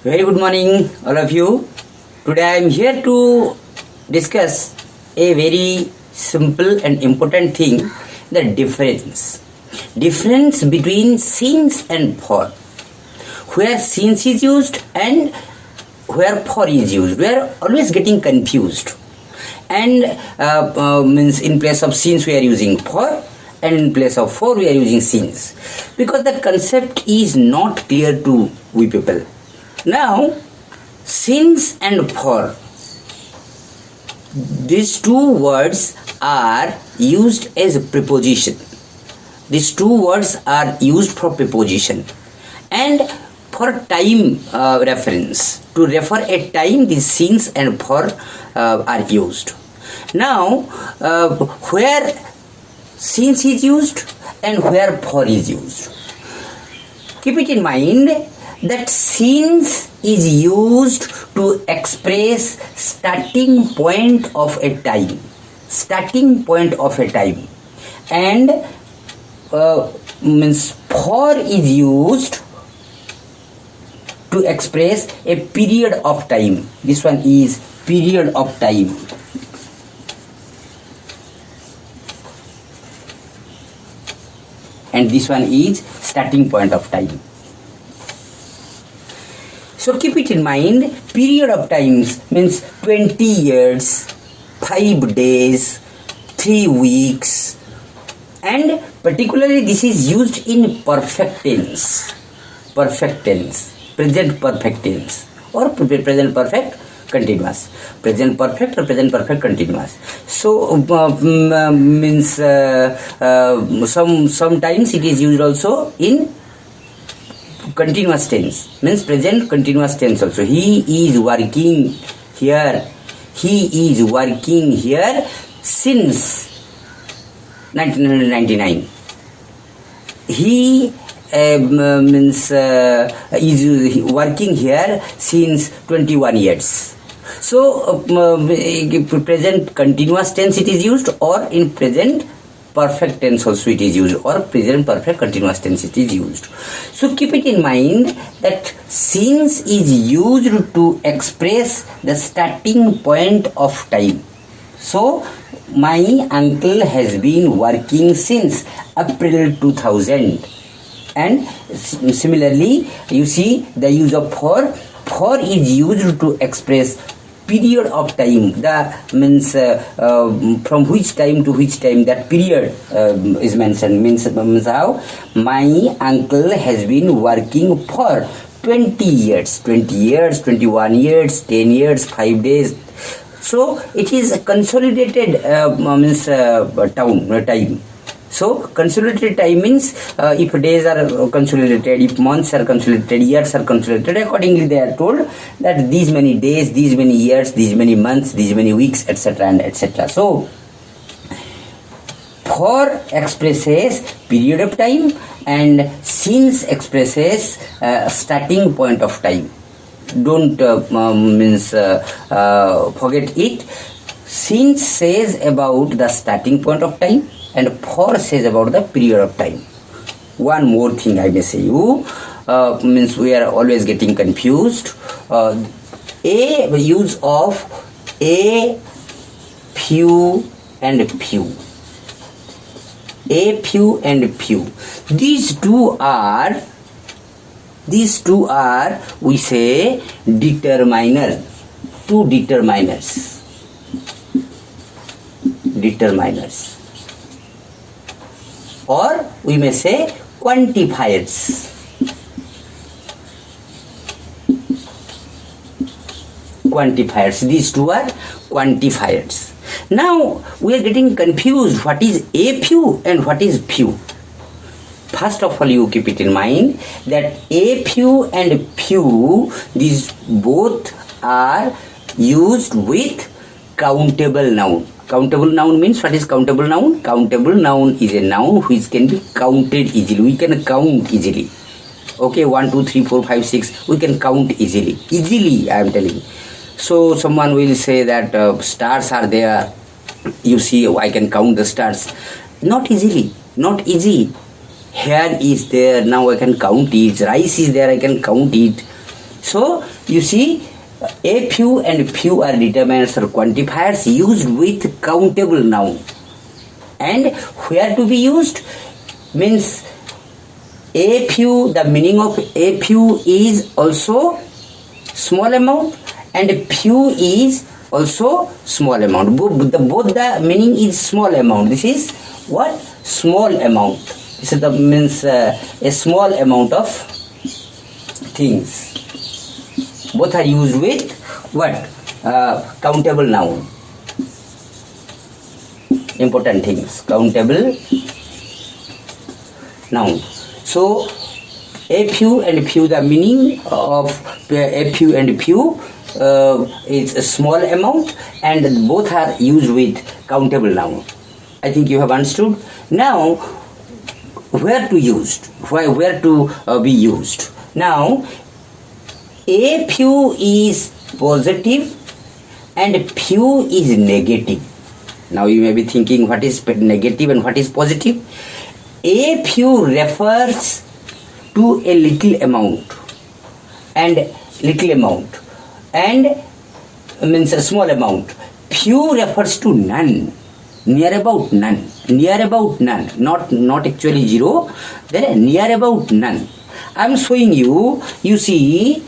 Very good morning, all of you. Today I am here to discuss a very simple and important thing, the difference. Difference between since and for. Where since is used and where for is used. We are always getting confused. And means in place of since we are using for, and in place of for we are using since. Because the concept is not clear to we people. Now, since and for, these two words are used as a preposition. These two words are used for preposition and for time reference. To refer a time, these since and for are used. Now, where since is used and where for is used. Keep it in mind that since is used to express starting point of a time. Starting point of a time. And means for is used to express a period of time. This one is period of time. And this one is starting point of time. So keep it in mind, period of times means 20 years, 5 days, 3 weeks, and particularly this is used in perfect tense, present perfect tense or present perfect continuous, present perfect or present perfect continuous. So means sometimes it is used also in continuous tense, means present continuous tense also. He is working here. He is working here since 1999. He means is working here since 21 years. So present continuous tense it is used, or in present perfect tense also it is used, or present perfect continuous tense it is used. So keep it in mind that since is used to express the starting point of time. So my uncle has been working since April 2000. And similarly, you see the use of for. For is used to express period of time. That means from which time to which time that period is mentioned. Means how my uncle has been working for 20 years, 21 years, 10 years, 5 days. So it is a consolidated means time. So consolidated time means if days are consolidated, if months are consolidated, years are consolidated, accordingly they are told that these many days, these many years, these many months, these many weeks, etc. and etc. So for expresses period of time and since expresses starting point of time. Don't means forget it. Since says about the starting point of time and for says about the period of time. One more thing I may say you, means we are always getting confused. A use of a, few and few. A, few and few. These two are we say determiner. Two determiners. Or we may say quantifiers. These two are quantifiers. Now we are getting confused. What is a few and what is few? First of all, you keep it in mind that a few and few, these both are used with countable noun. Countable noun means, what is countable noun? Countable noun is a noun which can be counted easily. We can count easily. Okay, 1, 2, 3, 4, 5, 6. We can count easily. Easily, I am telling. So someone will say that stars are there. You see, I can count the stars. Not easily. Not easy. Hair is there. Now I can count it. Rice is there. I can count it. So you see, a few and few are determinants or quantifiers used with countable noun. And where to be used means a few, the meaning of a few is also small amount and few is also small amount. Both the meaning is small amount. This is what? Small amount. This is the means a small amount of things. Both are used with what? Countable noun. Important things. Countable noun. So a few and few, the meaning of a few and few is a small amount, and both are used with countable noun. I think you have understood. Now, where to used? Where to be used? Now, a few is positive and few is negative. Now you may be thinking, what is negative and what is positive? A few refers to a little amount and means a small amount. Few refers to none, near about none, not actually zero, then near about none. I am showing you, you see,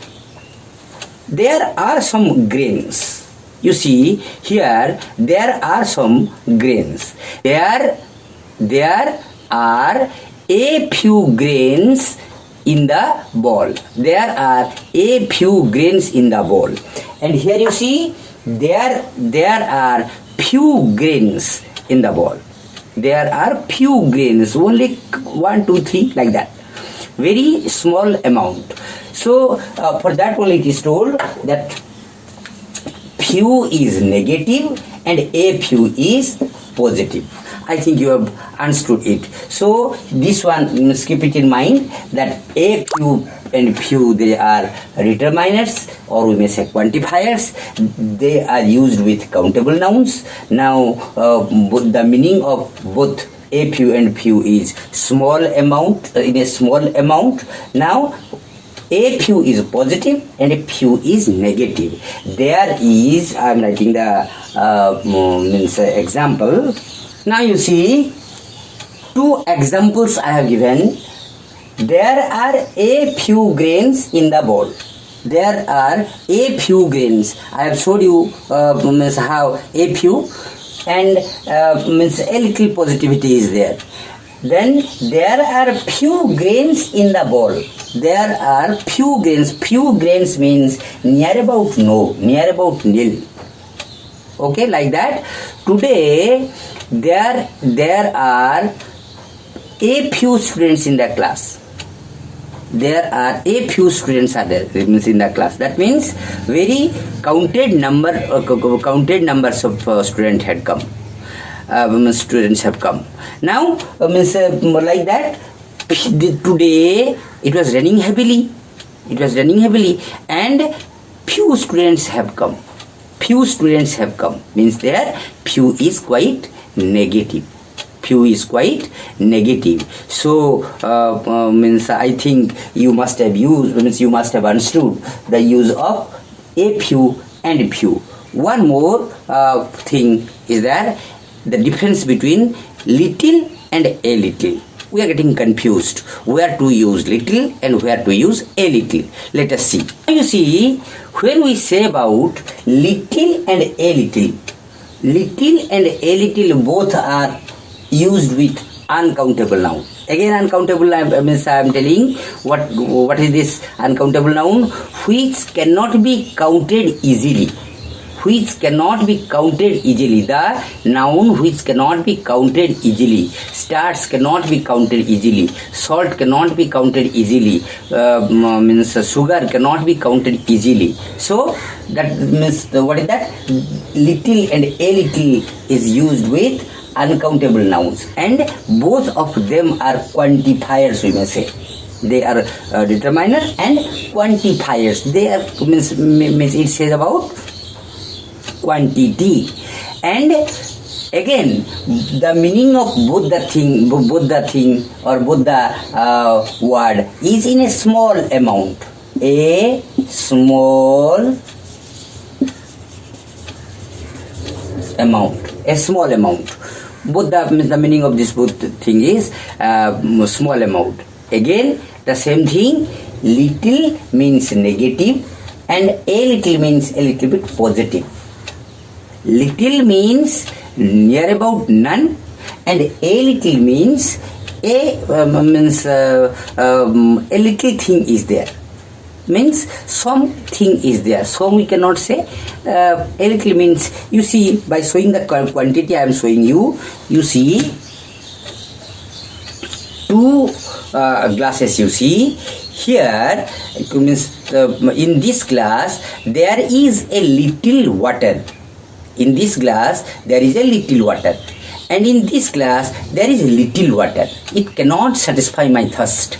there are some grains. You see here, there are some grains. There are a few grains in the ball. There are a few grains in the ball. And here you see, there are few grains in the ball. There are few grains, only 1, 2, 3, like that. Very small amount. So for that only it is told that few is negative and a few is positive. I think you have understood it. So this one, keep it in mind that a few and few, they are determinants, or we may say quantifiers. They are used with countable nouns. Now the meaning of both a few and few is small amount, in a small amount. Now a few is positive and a few is negative. There is, I am writing the example. Now you see, 2 examples I have given. There are a few grains in the bowl. There are a few grains. I have showed you how a few, and means a little positivity is there. Then there are few grains in the bowl. There are few grains. Few grains means near about no, near about nil. Okay, like that. Today there are a few students in the class. There are a few students are there, means in the class. That means very counted numbers of students had come. Students have come. Now means like that. Today it was raining heavily. And few students have come. Means there few is quite negative. So means I think you must have understood the use of a few and few. One more thing is there, the difference between little and a little. We are getting confused where to use little and where to use a little. Let us see. You see, when we say about little and a little both are used with uncountable noun. Again, uncountable noun means I am telling what is this uncountable noun, which cannot be counted easily. The noun which cannot be counted easily. Stars cannot be counted easily. Salt cannot be counted easily. Means sugar cannot be counted easily. So that means what is that? Little and a little is used with uncountable nouns, and both of them are quantifiers, we may say. They are determiner and quantifiers. They are means it says about quantity. And again, the meaning of both the thing or both the word is in a small amount. a small amount. A small amount. Both the meaning of this both thing is small amount. Again, the same thing. Little means negative, and a little means a little bit positive. Little means near about none, and a little means a little thing is there. Means something is there. So we cannot say a little means, you see, by showing the quantity I am showing you, you see two glasses, you see. Here means in this glass there is a little water. In this glass there is a little water, and in this glass there is little water. It cannot satisfy my thirst,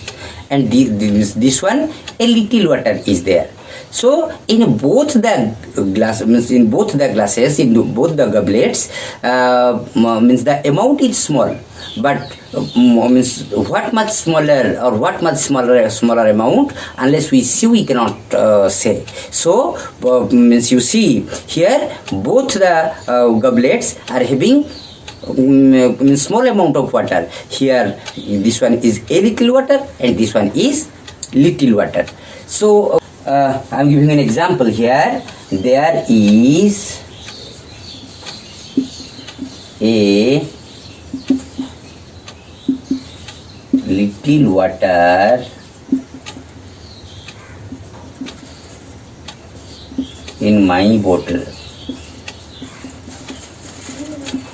and this one a little water is there. So in both the glasses, in both the goblets, means the amount is small, but means what much smaller or what much smaller amount, unless we see we cannot say. So means you see here both the goblets are having small amount of water. Here this one is a little water and this one is little water. So I am giving an example here. There is a little water in my bottle.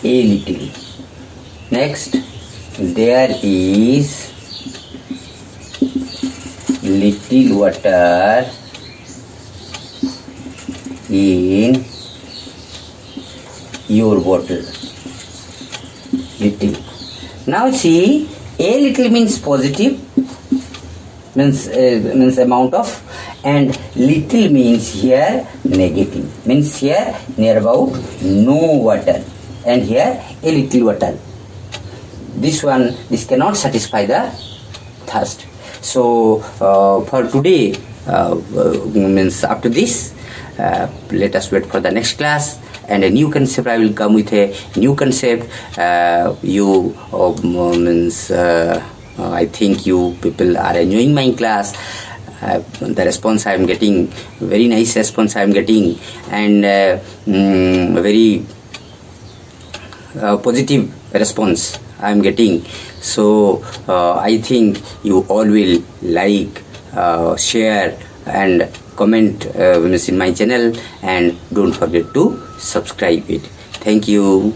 A little. Next, there is little water in your bottle. Little. Now see, a little means positive, means amount of, and little means here negative, means here near about no water, and here a little water. This cannot satisfy the thirst. So for today, means after this, let us wait for the next class and a new concept. I will come with a new concept. I think you people are enjoying my class. The response I am getting, very nice response I am getting, and very positive response I am getting. So I think you all will like, share and comment in my channel, and don't forget to subscribe it. Thank you.